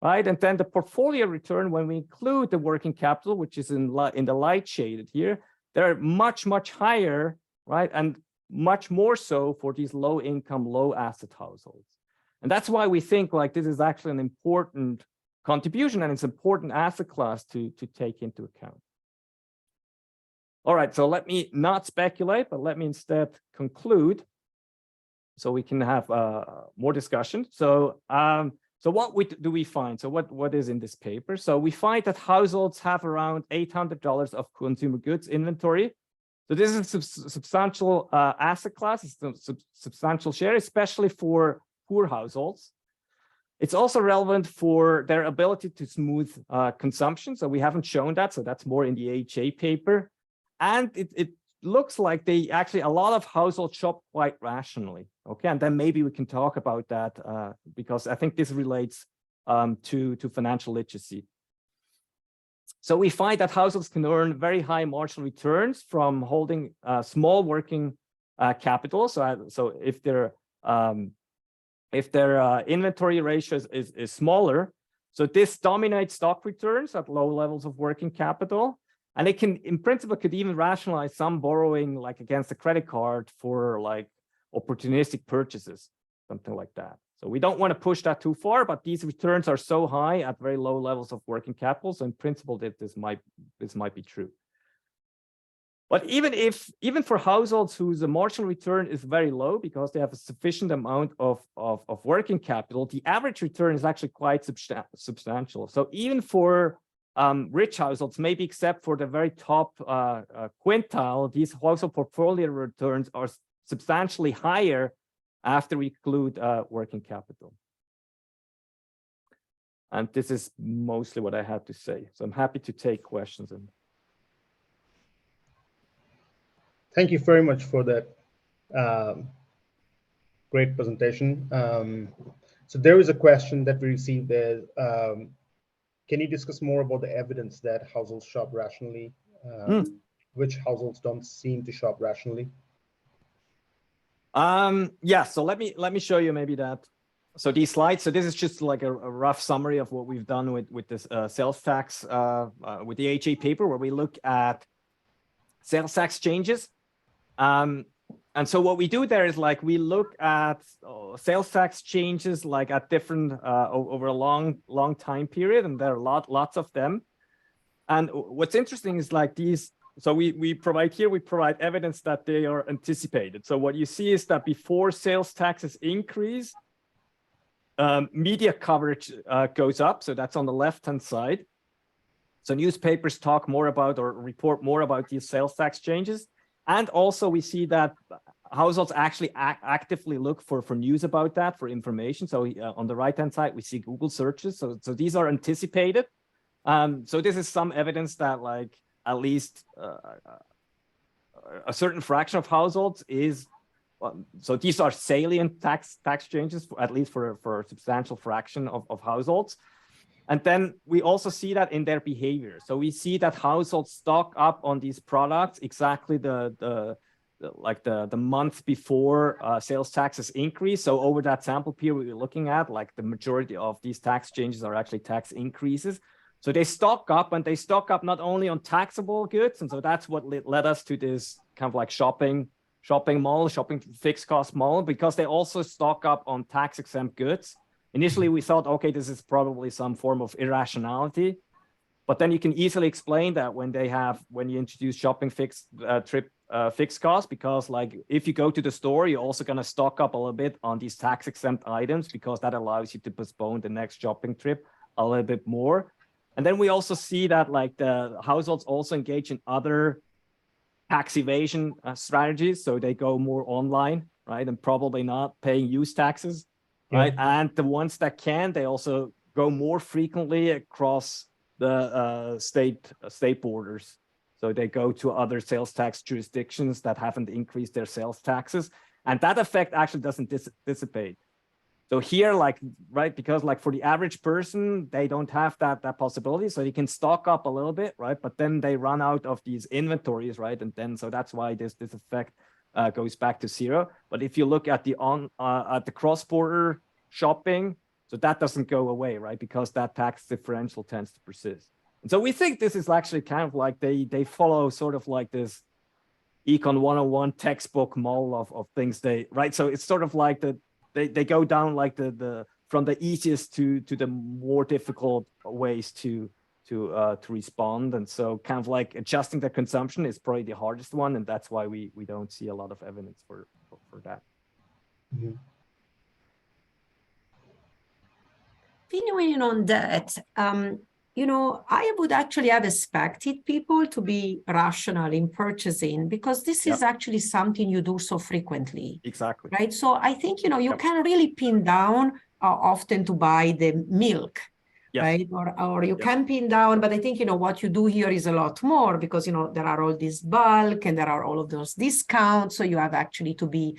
right? And then the portfolio return, when we include the working capital, which is in the light shaded here, they're much, much higher, right? And much more so for these low income, low asset households. And that's why we think like this is actually an important contribution and it's an important asset class to take into account. All right, so let me not speculate, but let me instead conclude so we can have more discussion. So what do we find? So what is in this paper? So we find that households have around $800 of consumer goods inventory. So this is a substantial asset class, it's a substantial share, especially for poor households. It's also relevant for their ability to smooth consumption. So we haven't shown that, so that's more in the AHA paper. And it looks like a lot of households shop quite rationally. Okay, and then maybe we can talk about that because I think this relates to financial literacy. So we find that households can earn very high marginal returns from holding small working capital. So if their inventory ratio is smaller, so this dominates stock returns at low levels of working capital. And it can, in principle, could even rationalize some borrowing like against a credit card for like opportunistic purchases, something like that. So we don't want to push that too far, but these returns are so high at very low levels of working capital. So in principle, that this might be true. But even for households whose marginal return is very low because they have a sufficient amount of working capital, the average return is actually quite substantial. So even for rich households, maybe except for the very top quintile, these household portfolio returns are substantially higher after we include working capital. And this is mostly what I had to say. So I'm happy to take questions. Thank you very much for that great presentation. So there is a question that we received there. Can you discuss more about the evidence that households shop rationally? Which households don't seem to shop rationally? Yeah, so let me show you maybe that. So these slides, so this is just like a rough summary of what we've done with this sales tax, with the AHA paper, where we look at sales tax changes. And so what we do there is like we look at sales tax changes like at different over a long time period, and there are lots of them. And what's interesting is like these. So we provide evidence that they are anticipated. So what you see is that before sales taxes increase, media coverage goes up. So that's on the left-hand side. So newspapers talk more about or report more about these sales tax changes. And also we see that households actually actively look for news about that, for information. So on the right-hand side, we see Google searches. So these are anticipated. So this is some evidence that like at least a certain fraction of households is, so these are salient tax changes, at least for a substantial fraction of households. And then we also see that in their behavior. So we see that households stock up on these products exactly the month before sales taxes increase. So over that sample period we're looking at, like the majority of these tax changes are actually tax increases. So they stock up, and they stock up not only on taxable goods, and so that's what led us to this kind of like shopping fixed cost model, because they also stock up on tax exempt goods. Initially, we thought, okay, this is probably some form of irrationality, but then you can easily explain that when you introduce shopping fixed costs, because like if you go to the store, you're also going to stock up a little bit on these tax exempt items, because that allows you to postpone the next shopping trip a little bit more. And then we also see that like the households also engage in other tax evasion strategies. So they go more online, right? And probably not paying use taxes, right? And the ones that can, they also go more frequently across the state borders. So they go to other sales tax jurisdictions that haven't increased their sales taxes. And that effect actually doesn't dissipate. So here, like, right, because like for the average person, they don't have that possibility. So you can stock up a little bit, right? But then they run out of these inventories, right? And then, so that's why this effect goes back to zero. But if you look at the cross-border shopping, so that doesn't go away, right? Because that tax differential tends to persist. And so we think this is actually kind of like they follow sort of like this Econ 101 textbook model of things right? So it's sort of like they go down like from the easiest to the more difficult ways to respond. And so kind of like adjusting the consumption is probably the hardest one. And that's why we don't see a lot of evidence for that. Mm-hmm. Continuing on that, you know, I would actually have expected people to be rational in purchasing, because this is actually something you do so frequently. Exactly. Right. So I think, you know, you can really pin down often to buy the milk, right? Or you can pin down, but I think, you know, what you do here is a lot more, because, you know, there are all this bulk and there are all of those discounts. So you have actually to be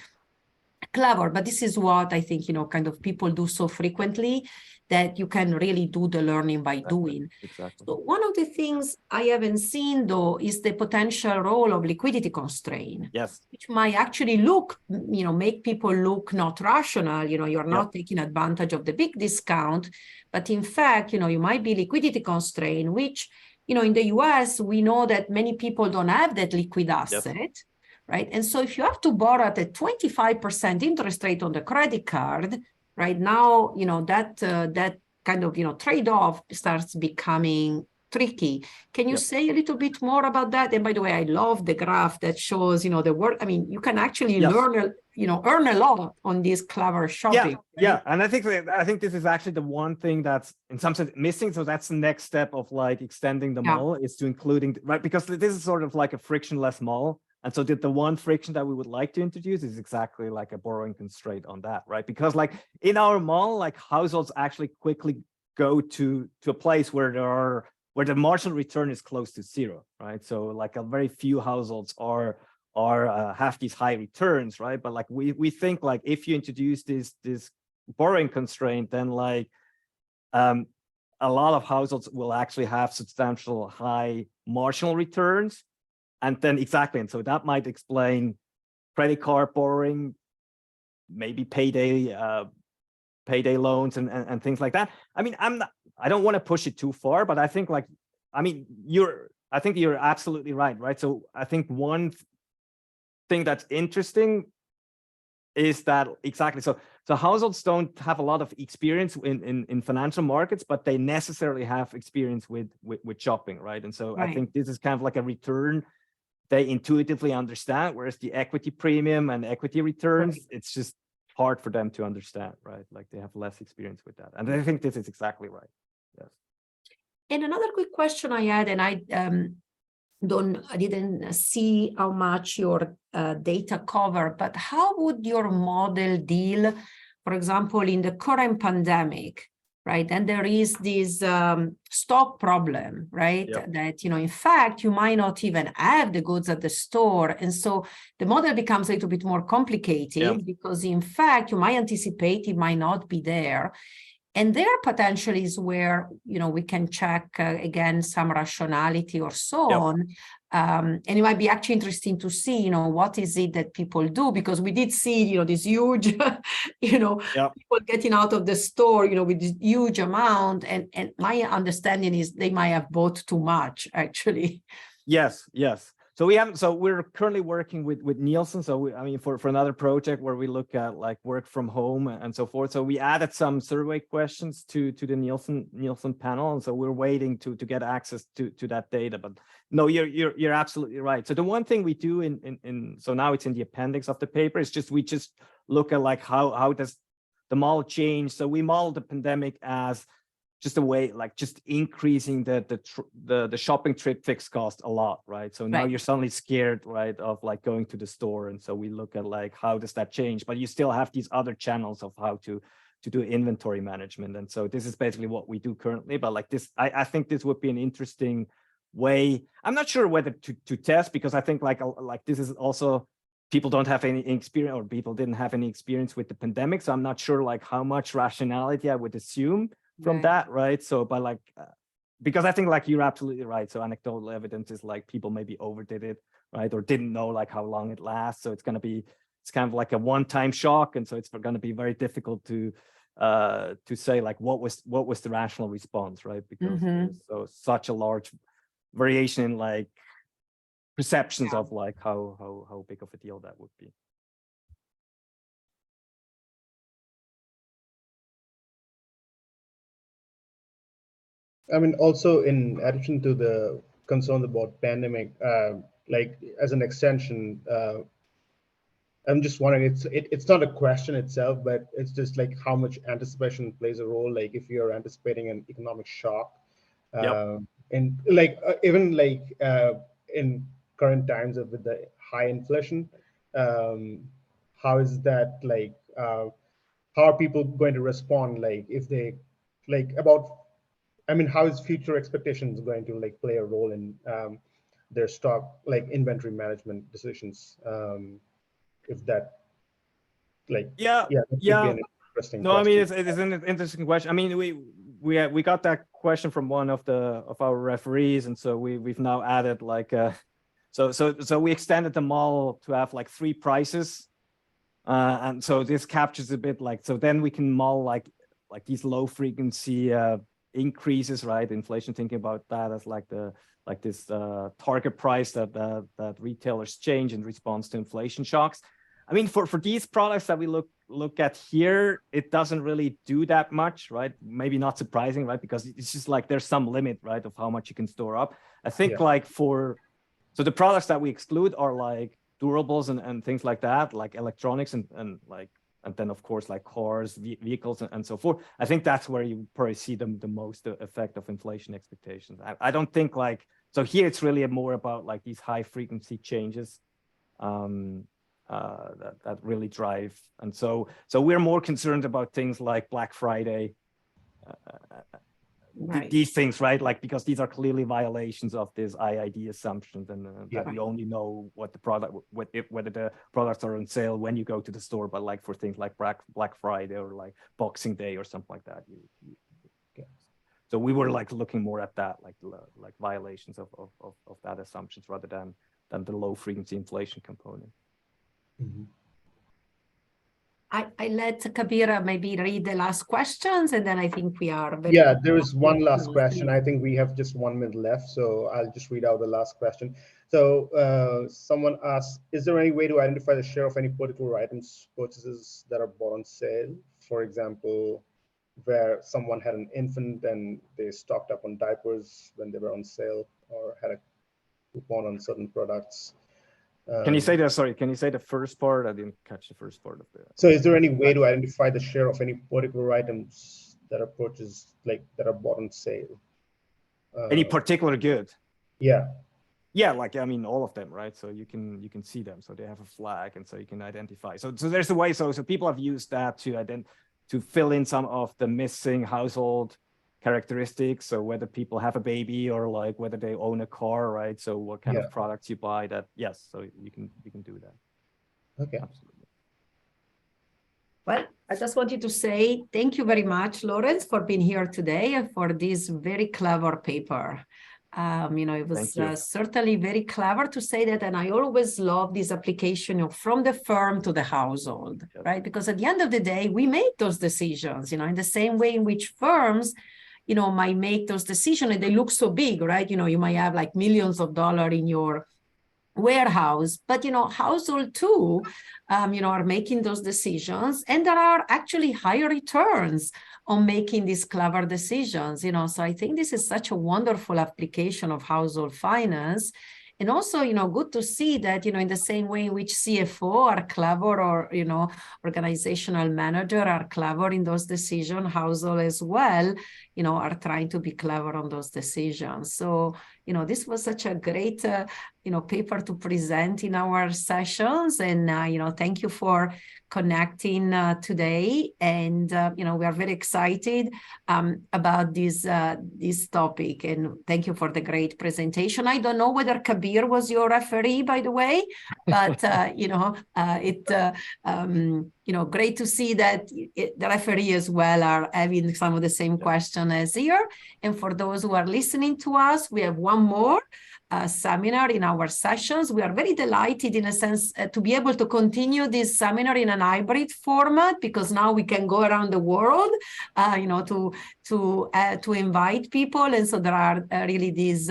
clever. But this is what I think, you know, kind of people do so frequently that you can really do the learning by doing. Exactly. So one of the things I haven't seen, though, is the potential role of liquidity constraint, which might actually look, you know, make people look not rational. You know, you're not taking advantage of the big discount, but in fact, you know, you might be liquidity constraint, which, you know, in the US, we know that many people don't have that liquid asset, right? And so if you have to borrow at a 25% interest rate on the credit card, right now, you know, that kind of, you know, trade-off starts becoming tricky. Can you say a little bit more about that? And by the way, I love the graph that shows, you know, the work. I mean, you can actually learn, you know, earn a lot on this clever shopping. Yeah. And I think this is actually the one thing that's in some sense missing. So that's the next step of like extending the model, is to including, right? Because this is sort of like a frictionless model. And so the one friction that we would like to introduce is exactly like a borrowing constraint on that, right? Because like in our model, like households actually quickly go to a place where the marginal return is close to zero, right? So like a very few households have these high returns, right? But like we think like if you introduce this borrowing constraint, then like a lot of households will actually have substantial high marginal returns. And then and so that might explain credit card borrowing, maybe payday loans and things like that. I mean, I don't want to push it too far, but I think like, I mean, I think you're absolutely right? So I think one thing that's interesting is that so households don't have a lot of experience in financial markets, but they necessarily have experience with shopping, right? And so I think this is kind of like a return they intuitively understand, whereas the equity premium and equity returns, it's just hard for them to understand, right? Like they have less experience with that. And I think this is exactly right. Yes. And another quick question I had, and I didn't see how much your data cover, but how would your model deal, for example, in the current pandemic, right? And there is this stock problem, right? That, you know, in fact, you might not even have the goods at the store. And so the model becomes a little bit more complicated because in fact, you might anticipate it might not be there. And there potentially is where, we can check again some rationality or so on. And it might be actually interesting to see, what is it that people do, because we did see, this huge, people getting out of the store, with this huge amount. And my understanding is they might have bought too much, actually. Yes. So we're currently working with Nielsen. So for another project where we look at like work from home and so forth. So we added some survey questions to the Nielsen panel. And so we're waiting to get access to that data. But no, you're absolutely right. So the one thing we do so now it's in the appendix of the paper, is we just look at like how does the model change. So we model the pandemic as just a way, like just increasing the shopping trip fixed cost a lot, right? So now you're suddenly scared, right, of like going to the store. And so we look at like, how does that change? But you still have these other channels of how to do inventory management. And so this is basically what we do currently. But like this, I think this would be an interesting way. I'm not sure whether to test, because I think like this is also, people don't have any experience, or people didn't have any experience with the pandemic. So I'm not sure like how much rationality I would assume from that, right? So, but like, because I think like you're absolutely right. So anecdotal evidence is like people maybe overdid it, right? Or didn't know like how long it lasts. So it's kind of like a one-time shock. And so it's going to be very difficult to say like, what was the rational response, right? Because there's such a large variation in like perceptions of like how big of a deal that would be. I mean, also in addition to the concern about pandemic, like as an extension, I'm just wondering, it's not a question itself, but it's just like how much anticipation plays a role. Like if you're anticipating an economic shock, and like even like in current times with the high inflation, how is that like? How are people going to respond? Like if they like about. I mean, how is future expectations going to like play a role in their stock, like inventory management decisions? If that, like, that could be an interesting No, question. I mean it's an interesting question. I mean, we got that question from one of our referees, and so we've now added like so we extended the model to have like 3 prices, and so this captures a bit like, so then we can model like these low frequency increases, right? Inflation, thinking about that as like this target price that retailers change in response to inflation shocks. I mean, for these products that we look at here, it doesn't really do that much, right? Maybe not surprising, right? Because it's just like there's some limit, right, of how much you can store up. I think like so the products that we exclude are like durables and things like that, like electronics and then of course like cars, vehicles and so forth. I think that's where you probably see the most effect of inflation expectations. I don't think like, so here it's really more about like these high frequency changes that really drive. And so we're more concerned about things like Black Friday, these things, right? Like, because these are clearly violations of this IID assumptions, and that we only know what the product, whether the products are on sale when you go to the store, but like for things like Black Friday or like Boxing Day or something like that. So we were like looking more at that, like violations of that assumptions rather than the low frequency inflation component. I let Kabir maybe read the last questions, and then I think we are very there is one last question. I think we have just 1 minute left, so I'll just read out the last question. So someone asked, is there any way to identify the share of any particular items purchases that are bought on sale? For example, where someone had an infant and they stocked up on diapers when they were on sale, or had a coupon on certain products. Can you say that? Sorry, can you say the first part? I didn't catch the first part of that. So is there any way to identify the share of any particular items that are purchased, like that are bought on sale? Any particular good? Yeah, like, I mean, all of them, right? So you can see them. So they have a flag, and so you can identify. So there's a way. So people have used that to fill in some of the missing household characteristics. So whether people have a baby or like whether they own a car, right? So what kind of products you buy that, yes, so you can do that. Okay. Absolutely. Well, I just wanted to say thank you very much, Lorenz, for being here today and for this very clever paper. It was certainly very clever to say that, and I always love this application of from the firm to the household, right? Because at the end of the day, we make those decisions, in the same way in which firms, might make those decisions and they look so big, right? You might have like millions of dollars in your warehouse, but household too, are making those decisions, and there are actually higher returns on making these clever decisions. So I think this is such a wonderful application of household finance. And also, good to see that, in the same way in which CFO are clever, or, organizational manager are clever in those decisions, household as well, are trying to be clever on those decisions. So, this was such a great, paper to present in our sessions. And, thank you for connecting today. And, we are very excited about this topic. And thank you for the great presentation. I don't know whether Kabir was your referee, by the way, but, great to see that the referee as well are having some of the same question as here. And for those who are listening to us, we have one more seminar in our sessions. We are very delighted, in a sense, to be able to continue this seminar in an hybrid format, because now we can go around the world, to invite people. And so there are really these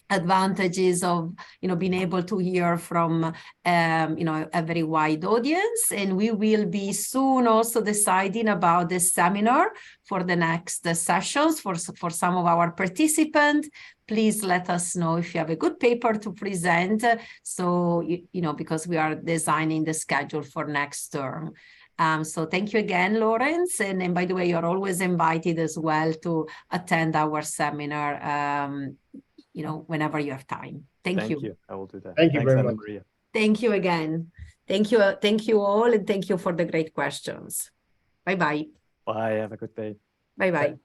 advantages of being able to hear from a very wide audience. And we will be soon also deciding about the seminar for the next sessions for some of our participants. Please let us know if you have a good paper to present, so because we are designing the schedule for next term. So thank you again, Lorenz. And by the way, you're always invited as well to attend our seminar whenever you have time. Thank you. I will do that. Thank you very much. Maria. Thank you again. Thank you all, and thank you for the great questions. Bye-bye. Bye. Have a good day. Bye-bye.